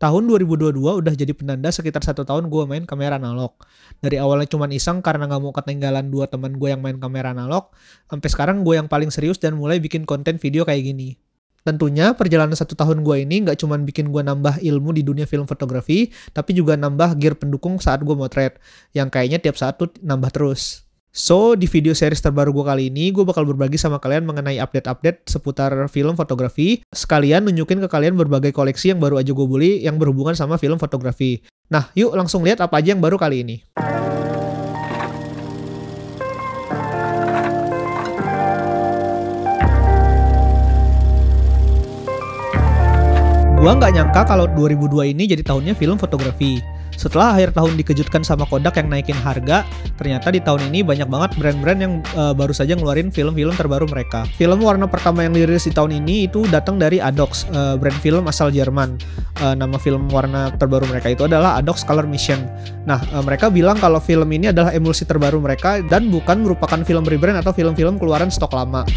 Tahun 2022 udah jadi penanda sekitar 1 tahun gue main kamera analog. Dari awalnya cuman iseng karena gak mau ketinggalan 2 teman gue yang main kamera analog, sampai sekarang gue yang paling serius dan mulai bikin konten video kayak gini. Tentunya perjalanan 1 tahun gue ini gak cuman bikin gue nambah ilmu di dunia film fotografi, tapi juga nambah gear pendukung saat gue motret, yang kayaknya tiap saat tuh nambah terus. So, di video series terbaru gue kali ini, gue bakal berbagi sama kalian mengenai update-update seputar film fotografi, sekalian nunjukin ke kalian berbagai koleksi yang baru aja gue beli yang berhubungan sama film fotografi. Nah, yuk langsung lihat apa aja yang baru kali ini. Gua nggak nyangka kalau 2002 ini jadi tahunnya film fotografi. Setelah akhir tahun dikejutkan sama Kodak yang naikin harga, ternyata di tahun ini banyak banget brand-brand yang baru saja ngeluarin film-film terbaru mereka. Film warna pertama yang dirilis di tahun ini itu datang dari Adox, brand film asal Jerman. Nama film warna terbaru mereka itu adalah Adox Color Mission. Nah, mereka bilang kalau film ini adalah emulsi terbaru mereka dan bukan merupakan film rebrand atau film-film keluaran stok lama.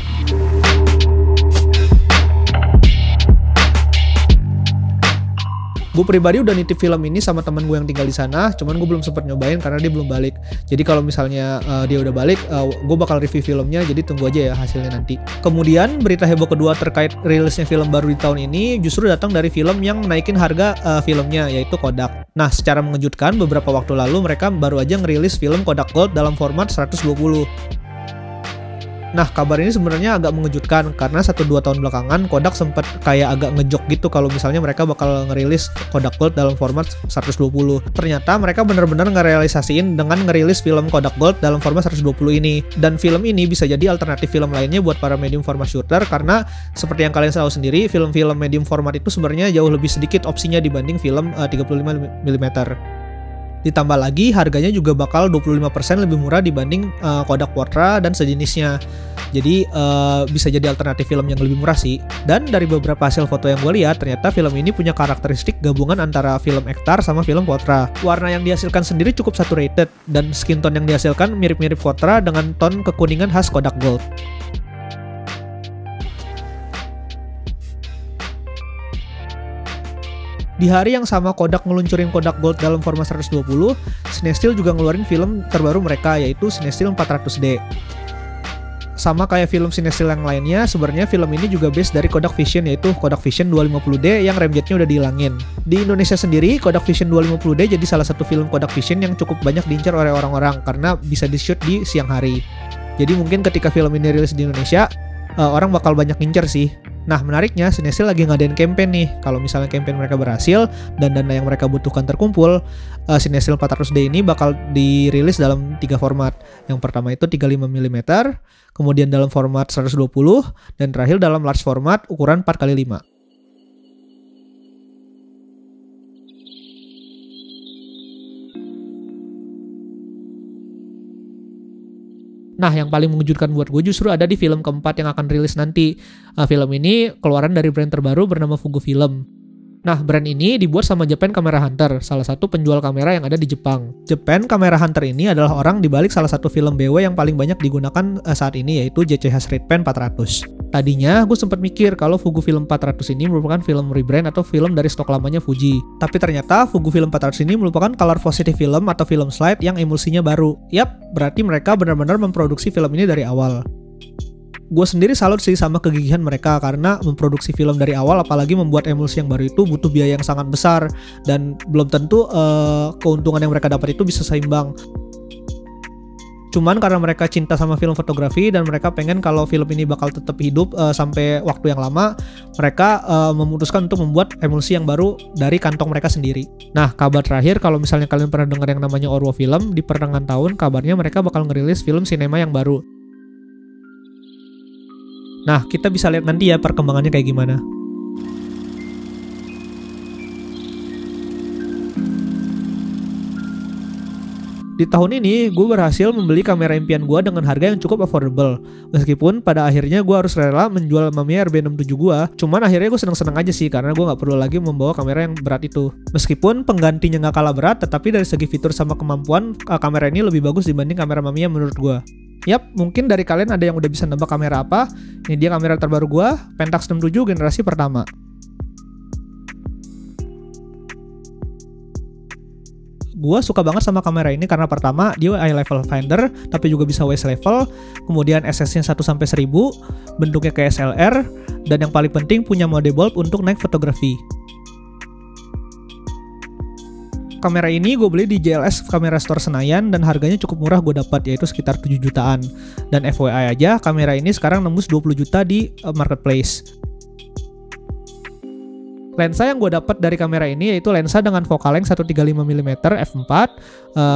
Gue pribadi udah nitip film ini sama temen gue yang tinggal di sana, cuman gue belum sempet nyobain karena dia belum balik. Jadi kalau misalnya dia udah balik, gue bakal review filmnya, jadi tunggu aja ya hasilnya nanti. Kemudian berita heboh kedua terkait rilisnya film baru di tahun ini justru datang dari film yang naikin harga filmnya, yaitu Kodak. Nah, secara mengejutkan beberapa waktu lalu mereka baru aja ngerilis film Kodak Gold dalam format 120. Nah, kabar ini sebenarnya agak mengejutkan karena 1-2 tahun belakangan Kodak sempat kayak agak ngejok gitu kalau misalnya mereka bakal ngerilis Kodak Gold dalam format 120. Ternyata mereka benar-benar ngerealisasiin dengan ngerilis film Kodak Gold dalam format 120 ini. Dan film ini bisa jadi alternatif film lainnya buat para medium format shooter karena seperti yang kalian tahu sendiri, film-film medium format itu sebenarnya jauh lebih sedikit opsinya dibanding film 35mm. Ditambah lagi harganya juga bakal 25% lebih murah dibanding Kodak Portra dan sejenisnya. Jadi bisa jadi alternatif film yang lebih murah sih. Dan dari beberapa hasil foto yang gue lihat, ternyata film ini punya karakteristik gabungan antara film Ektar sama film Portra. Warna yang dihasilkan sendiri cukup saturated dan skin tone yang dihasilkan mirip-mirip Portra dengan tone kekuningan khas Kodak Gold. Di hari yang sama Kodak ngeluncurin Kodak Gold dalam format 120, Cinestill juga ngeluarin film terbaru mereka, yaitu Cinestill 400D. Sama kayak film Cinestill yang lainnya, sebenarnya film ini juga base dari Kodak Vision, yaitu Kodak Vision 250D yang remjetnya udah dihilangin. Di Indonesia sendiri, Kodak Vision 250D jadi salah satu film Kodak Vision yang cukup banyak diincar oleh orang-orang karena bisa di-shoot di siang hari. Jadi mungkin ketika film ini rilis di Indonesia, orang bakal banyak ngincer sih. Nah, menariknya Cinestill lagi ngadain campaign nih. Kalau misalnya campaign mereka berhasil dan dana yang mereka butuhkan terkumpul, Cinestill 400D ini bakal dirilis dalam 3 format. Yang pertama itu 35mm, kemudian dalam format 120, dan terakhir dalam large format ukuran 4x5. Nah, yang paling mengejutkan buat gue justru ada di film keempat yang akan rilis nanti. Film ini keluaran dari brand terbaru bernama Fugu Film. Nah, brand ini dibuat sama Japan Camera Hunter, salah satu penjual kamera yang ada di Jepang. Japan Camera Hunter ini adalah orang dibalik salah satu film BW yang paling banyak digunakan saat ini, yaitu JCH Straight Pen 400. Tadinya gue sempat mikir kalau Fugu Film 400 ini merupakan film rebrand atau film dari stok lamanya Fuji. Tapi ternyata Fugu Film 400 ini merupakan color positive film atau film slide yang emulsinya baru. Yap, berarti mereka benar-benar memproduksi film ini dari awal. Gue sendiri salut sih sama kegigihan mereka karena memproduksi film dari awal, apalagi membuat emulsi yang baru itu butuh biaya yang sangat besar dan belum tentu keuntungan yang mereka dapat itu bisa seimbang. Cuman karena mereka cinta sama film fotografi dan mereka pengen kalau film ini bakal tetap hidup sampai waktu yang lama, mereka memutuskan untuk membuat emulsi yang baru dari kantong mereka sendiri. Nah, kabar terakhir kalau misalnya kalian pernah dengar yang namanya Orwo Film, di pertengahan tahun kabarnya mereka bakal ngerilis film sinema yang baru. Nah, kita bisa lihat nanti ya perkembangannya kayak gimana. Di tahun ini, gue berhasil membeli kamera impian gue dengan harga yang cukup affordable. Meskipun pada akhirnya gue harus rela menjual Mamiya RB67 gue, cuman akhirnya gue seneng-seneng aja sih karena gue gak perlu lagi membawa kamera yang berat itu. Meskipun penggantinya gak kalah berat, tetapi dari segi fitur sama kemampuan, kamera ini lebih bagus dibanding kamera Mamiya menurut gue. Yap, mungkin dari kalian ada yang udah bisa nebak kamera apa. Ini dia kamera terbaru gua, Pentax 67 generasi pertama. Gue suka banget sama kamera ini karena pertama dia eye level finder tapi juga bisa waist level, kemudian SS-nya 1/1000, bentuknya kayak SLR, dan yang paling penting punya mode bulb untuk naik fotografi. Kamera ini gue beli di JLS Camera Store Senayan dan harganya cukup murah gue dapat, yaitu sekitar 7 jutaan. Dan FYI aja, kamera ini sekarang nembus 20 juta di marketplace. Lensa yang gue dapat dari kamera ini yaitu lensa dengan focal length 135mm f4.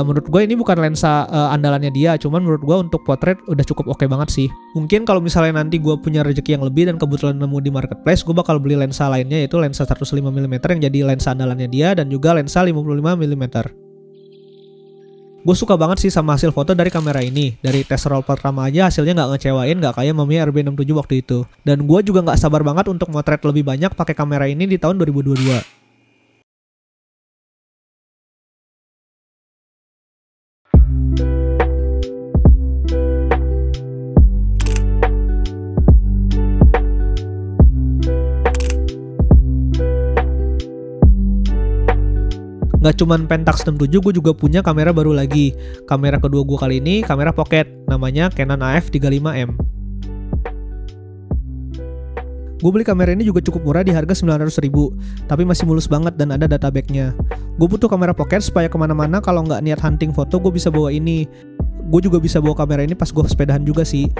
Menurut gue ini bukan lensa andalannya dia, cuman menurut gue untuk potret udah cukup oke banget sih. Mungkin kalau misalnya nanti gue punya rezeki yang lebih dan kebetulan nemu di marketplace, gue bakal beli lensa lainnya yaitu lensa 105mm yang jadi lensa andalannya dia dan juga lensa 55mm. Gue suka banget sih sama hasil foto dari kamera ini. Dari tes roll pertama aja hasilnya nggak ngecewain, nggak kayak Mamiya RB67 waktu itu. Dan gue juga nggak sabar banget untuk motret lebih banyak pakai kamera ini di tahun 2022. Nggak cuman Pentax 67, gue juga punya kamera baru lagi. Kamera kedua gue kali ini kamera pocket, namanya Canon AF35M. Gue beli kamera ini juga cukup murah di harga 900.000, tapi masih mulus banget dan ada data backnya. Gue butuh kamera pocket supaya kemana-mana kalau nggak niat hunting foto gue bisa bawa ini. Gue juga bisa bawa kamera ini pas gue sepedahan juga sih.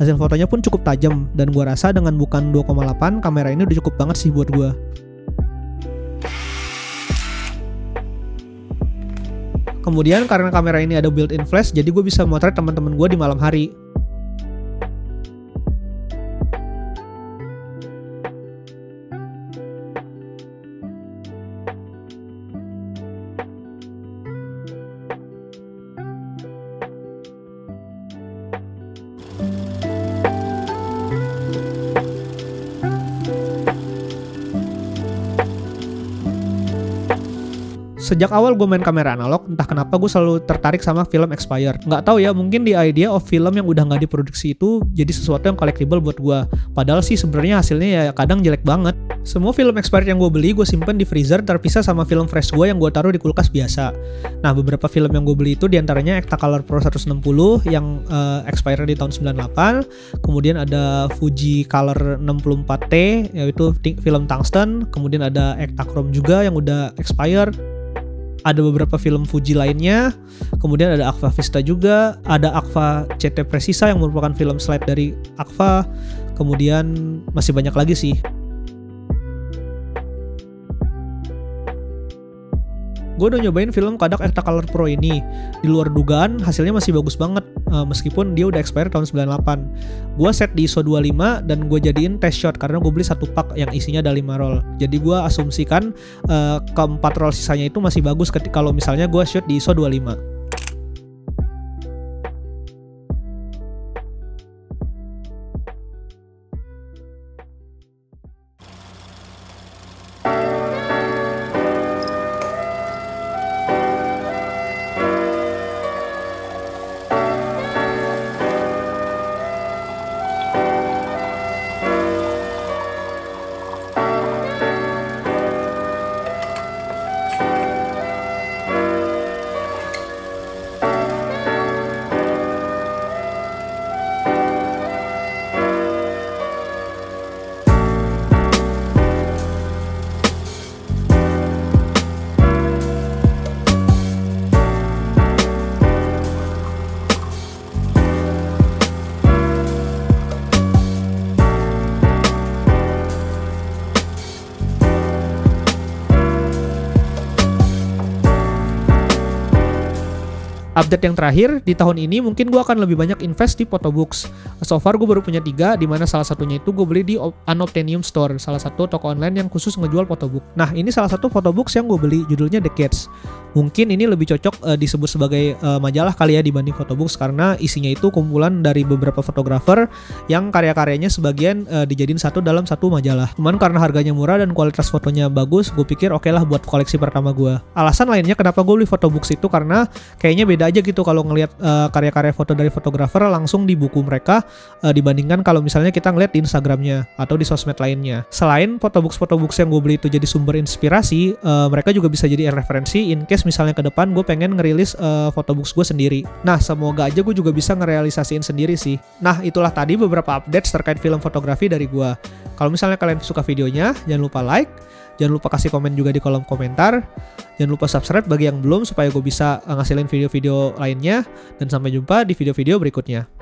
Hasil fotonya pun cukup tajam, dan gue rasa dengan bukan 2,8, kamera ini udah cukup banget sih buat gue. Kemudian karena kamera ini ada built-in flash, jadi gue bisa motret teman-teman gue di malam hari. Sejak awal gue main kamera analog, entah kenapa gue selalu tertarik sama film expired. Nggak tahu ya, mungkin the idea of film yang udah nggak diproduksi itu jadi sesuatu yang collectible buat gue. Padahal sih sebenarnya hasilnya ya kadang jelek banget. Semua film expired yang gue beli gue simpen di freezer terpisah sama film fresh gue yang gue taruh di kulkas biasa. Nah, beberapa film yang gue beli itu diantaranya Ektacolor Pro 160 yang expired di tahun 98. Kemudian ada Fuji Color 64T yaitu film tungsten. Kemudian ada Ektachrome juga yang udah expired. Ada beberapa film Fuji lainnya, kemudian ada Agfa Vista juga, ada Agfa CT Precisa yang merupakan film slide dari Agfa, kemudian masih banyak lagi sih. Gue udah nyobain film Kodak Ektacolor Pro ini. Di luar dugaan hasilnya masih bagus banget, meskipun dia udah expire tahun 98. Gue set di ISO 25 dan gue jadiin test shot karena gue beli satu pak yang isinya ada 5 roll. Jadi gue asumsikan keempat roll sisanya itu masih bagus ketika kalau misalnya gue shoot di ISO 25. Update yang terakhir, di tahun ini mungkin gue akan lebih banyak invest di photobooks. So far gue baru punya 3, di mana salah satunya itu gue beli di Unobtainium Store, salah satu toko online yang khusus ngejual photobook. Nah, ini salah satu photobooks yang gue beli, judulnya Decades. Mungkin ini lebih cocok disebut sebagai majalah kali ya dibanding photobooks, karena isinya itu kumpulan dari beberapa fotografer yang karya-karyanya sebagian dijadiin satu dalam satu majalah. Cuman karena harganya murah dan kualitas fotonya bagus, gue pikir oke lah buat koleksi pertama gue. Alasan lainnya kenapa gue beli photobooks itu karena kayaknya beda beda aja gitu kalau ngelihat karya-karya foto dari fotografer langsung di buku mereka dibandingkan kalau misalnya kita ngeliat di Instagramnya atau di sosmed lainnya. Selain photobooks yang gue beli itu jadi sumber inspirasi, mereka juga bisa jadi referensi in case misalnya ke depan gue pengen ngerilis photobooks gue sendiri. Nah, semoga aja gue juga bisa ngerealisasiin sendiri sih. Nah, itulah tadi beberapa updates terkait film fotografi dari gue. Kalau misalnya kalian suka videonya, jangan lupa like, jangan lupa kasih komen juga di kolom komentar, jangan lupa subscribe bagi yang belum supaya gue bisa ngasilin video-video lainnya, dan sampai jumpa di video-video berikutnya.